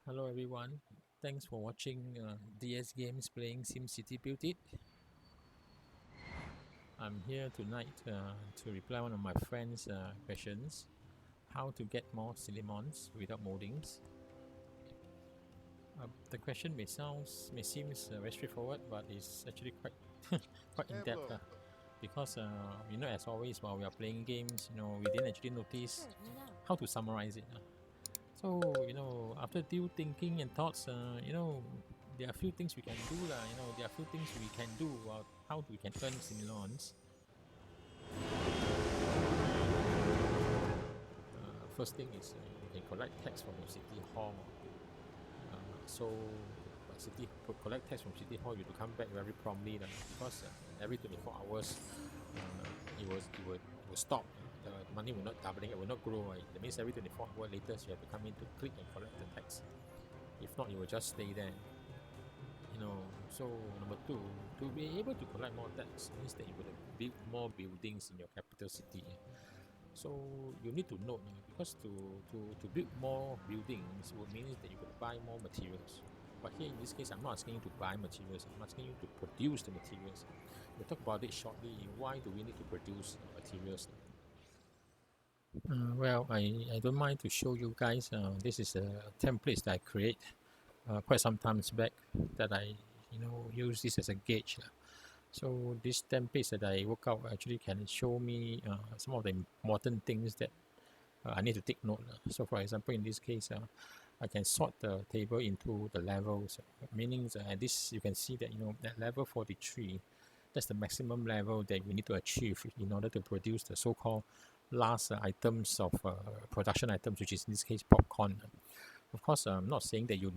Hello everyone, thanks for watching DS Games playing Simcity Buildit. I'm here tonight to reply one of my friend's questions. How to get more Simoleons without moddings. The question may seem very straightforward, but it's actually quite quite in depth because as always while we are playing games, we didn't actually notice how to summarize it. So after due thinking and thoughts, there are a few things we can do lah. There are a few things we can do how we can earn Simoleons. First thing is you can collect tax from your city hall. Collect tax from city hall, you have to come back very promptly because every 24 hours it will stop. The money will not doubling, it will not grow. That means every 24 hours later you have to come in to click and collect the tax. If not, it will just stay there. So number two, to be able to collect more tax means that you will build more buildings in your capital city. So you need to note because to build more buildings would mean that you could buy more materials. But here in this case, I'm not asking you to buy materials, I'm asking you to produce the materials. We'll talk about it shortly. Why do we need to produce materials? Well, I don't mind to show you guys. This is a template that I create quite some times back that I use this as a gauge. So this template that I work out actually can show me some of the important things that I need to take note. So for example, in this case, I can sort the table into the levels, meaning at this you can see that that level 43, that's the maximum level that we need to achieve in order to produce the so-called last items of production items, which is in this case popcorn. Of course, I'm not saying that you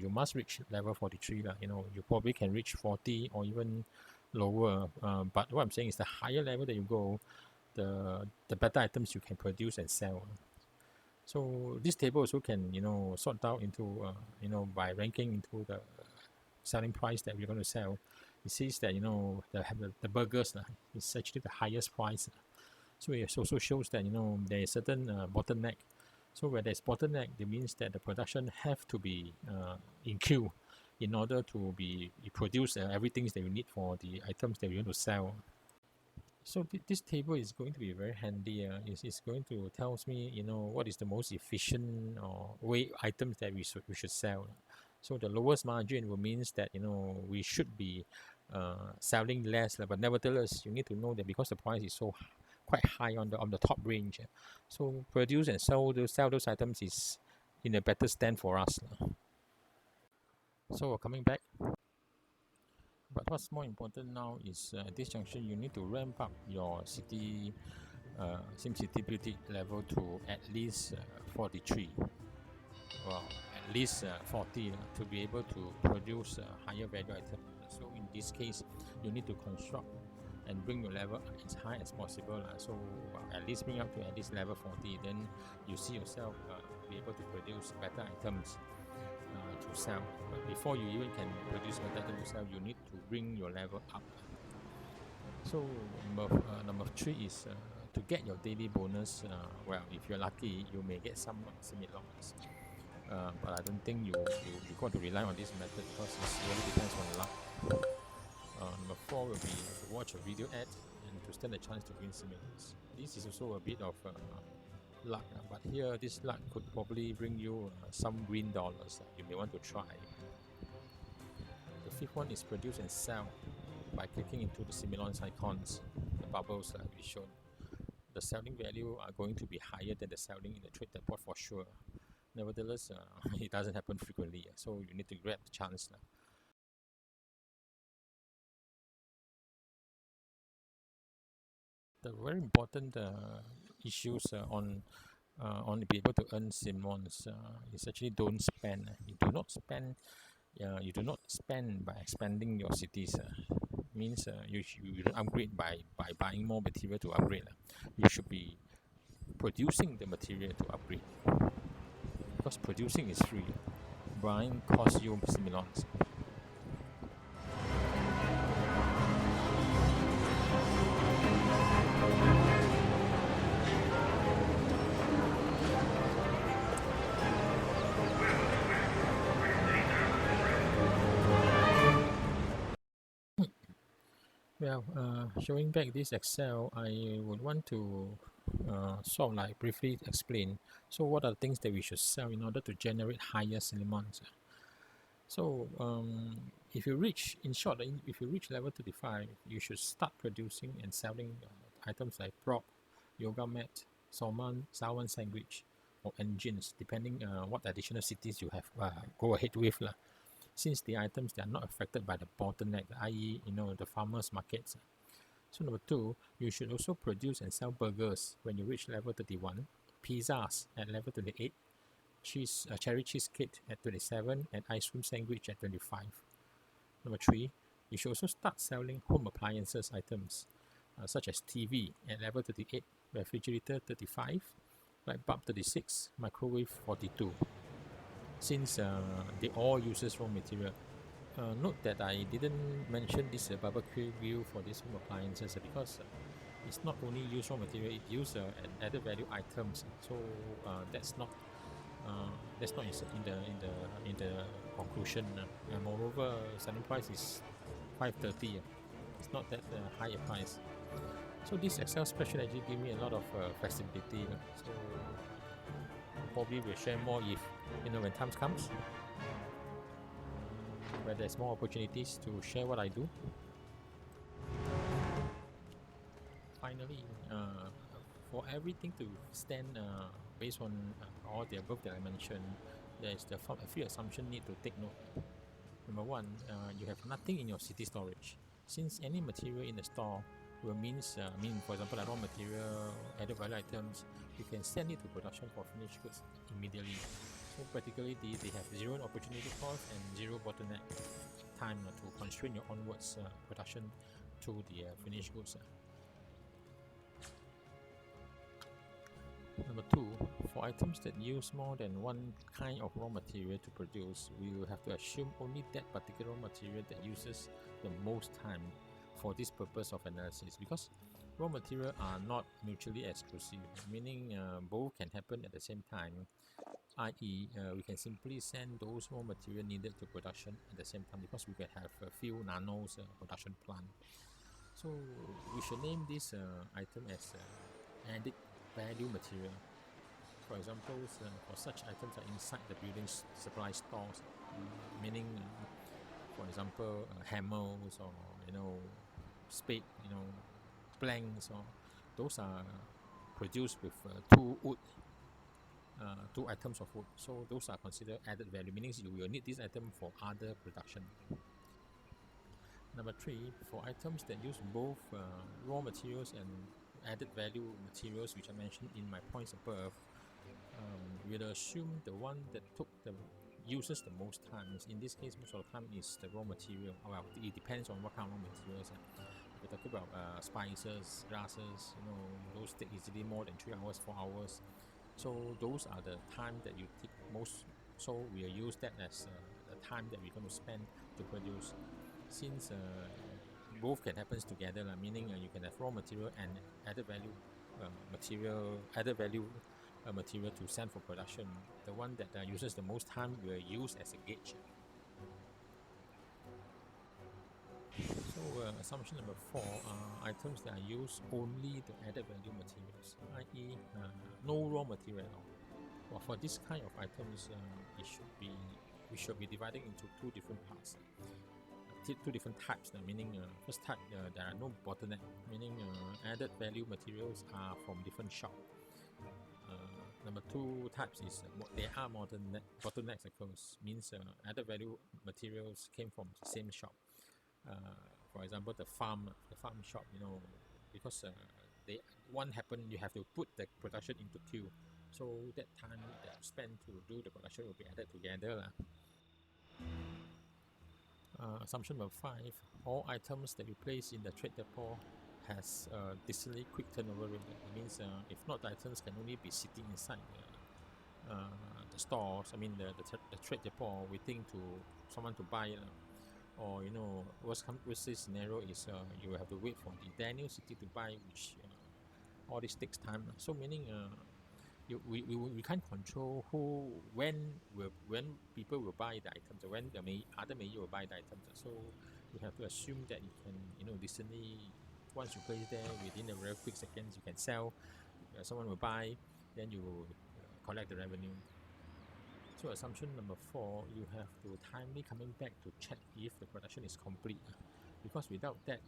must reach level 43. You probably can reach 40 or even lower. But what I'm saying is the higher level that you go, the better items you can produce and sell. So this table also can sort out into by ranking into the selling price that we're going to sell. It says that the burgers is actually the highest price. So it also shows that there is certain bottleneck. So where there's bottleneck, it means that the production have to be in queue in order to be produce everything that you need for the items that you want to sell. So this table is going to be very handy. It's going to tells me what is the most efficient or way items that we should sell. So the lowest margin will means that we should be selling less, but nevertheless you need to know that because the price is so quite high on the top range, so produce and sell those items is in a better stand for us. So coming back, but what's more important now is at this junction you need to ramp up your Simcity Buildit level to at least 43. Well, at least 40 to be able to produce higher value items. So in this case, you need to construct and bring your level as high as possible. So at least bring up to at least level 40. Then you see yourself be able to produce better items to sell. But before you even can produce better items to sell, you need to bring your level up. So number 3 is to get your daily bonus. Well, if you're lucky, you may get some Simoleons. But I don't think you got to rely on this method because it really depends on luck. Number 4 will be to watch a video ad and to stand a chance to win Simoleons. This is also a bit of luck, but here this luck could probably bring you some green dollars you may want to try. The 5th one is produce and sell by clicking into the Simoleons icons, the bubbles that we shown. The selling value are going to be higher than the selling in the trade depot for sure. Nevertheless, it doesn't happen frequently, so you need to grab the chance. The very important issues on be able to earn Simoleons is actually don't spend. You do not spend. You do not spend by expanding your cities. Means you upgrade by buying more material to upgrade. You should be producing the material to upgrade. Because producing is free, buying costs you Simoleons. Well, showing back this Excel, I would want to sort of like briefly explain. So, what are the things that we should sell in order to generate higher Simoleons? So, if you reach, in short, if you reach level 35, you should start producing and selling items like prop, yoga mat, salmon sandwich, or engines, depending what additional cities you have go ahead with lah. Since the items they are not affected by the bottleneck, i.e., the farmers markets. So number two, you should also produce and sell burgers when you reach level 31, pizzas at level 28, cherry cheesecake at 27, and ice cream sandwich at 25. Number three, you should also start selling home appliances items such as TV at level 38, refrigerator 35, light bulb 36, microwave 42. Since they all uses raw material. Note that I didn't mention this barbecue grill for these home appliances because it's not only use raw material; it use added value items. So that's not in the conclusion. And moreover, selling price is 530. It's not that high a price. So this Excel spreadsheet actually give me a lot of flexibility. So probably we'll share more if when times comes, where there's more opportunities to share what I do. Finally, for everything to stand based on all the above that I mentioned, there is a few assumptions need to take note. Number one, you have nothing in your city storage. Since any material in the store will for example, like raw material, added value items, you can send it to production for finished goods immediately. So practically, they have zero opportunity cost and zero bottleneck time to constrain your onwards production to the finished goods. Number two, for items that use more than one kind of raw material to produce, we will have to assume only that particular raw material that uses the most time for this purpose of analysis, because raw material are not mutually exclusive, meaning both can happen at the same time, i.e. We can simply send those raw material needed to production at the same time because we can have a few nanos production plant. So we should name this item as added value material. For example, for such items are inside the building supply stores, meaning, for example, hammers or spade, planks, or those are produced with two items of wood. So those are considered added value, meaning you will need this item for other production. Number three, for items that use both raw materials and added value materials, which I mentioned in my points above, we'll assume the one that uses the most time. In this case, most of the time is the raw material. Well, it depends on what kind of raw materials. If we're talking about spices, grasses, those take easily more than 3 hours, 4 hours. So those are the time that you take most. So we'll use that as the time that we're going to spend to produce. Since both can happen together, meaning you can have raw material and added value material to send for production. The one that uses the most time will use as a gauge. So assumption number four, items that are used only the added value materials, i.e. No raw material at all. Well, for this kind of items, we should be dividing into two different parts. Two different types, meaning first type, there are no bottleneck, meaning added value materials are from different shop. Number two types is there are bottlenecks occurs, means added value materials came from the same shop. For example, the farm shop, because they one happen, you have to put the production into queue, so that time that you spend to do the production will be added together. Assumption number five, all items that you place in the trade depot has a decently quick turnover rate. That means if not, the items can only be sitting inside the stores, the trade depot waiting to someone to buy it. Or worst case scenario is you have to wait for the Daniel City to buy, which all this takes time. So meaning we can't control when people will buy the items, when the other mayor will buy the items. So you have to assume that you can, decently, once you place there, within a very quick seconds, you can sell. Someone will buy, then you will collect the revenue. So assumption number 4, you have to timely coming back to check if the production is complete, because without that,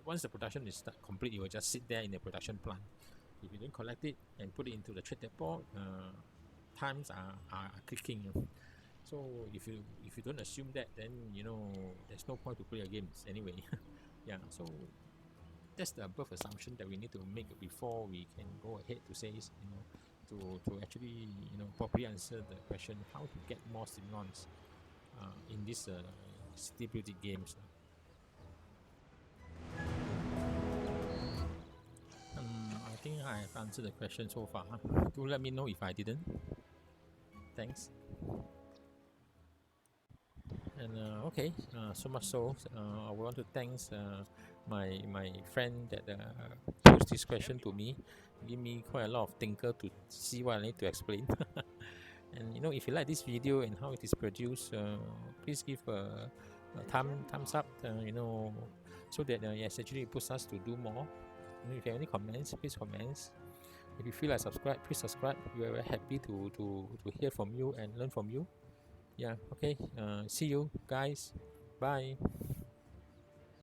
once the production is complete, it will just sit there in the production plant. If you don't collect it and put it into the trade depot, times are clicking. So if you don't assume that, then there's no point to play your games anyway. Yeah, so that's the above assumption that we need to make before we can go ahead to say, to actually properly answer the question how to get more Simoleons in this City Buildit games. I think I have answered the question so far. Do let me know if I didn't. Thanks. And okay, so much so, I want to thank my friend that posed this question to me, give me quite a lot of thinker to see what I need to explain. And if you like this video and how it is produced, please give a thumbs up, so that yes, actually it puts us to do more. If you have any comments, please comment. If you feel like subscribe, please subscribe. We are very happy to hear from you and learn from you. Yeah, okay. See you guys. Bye.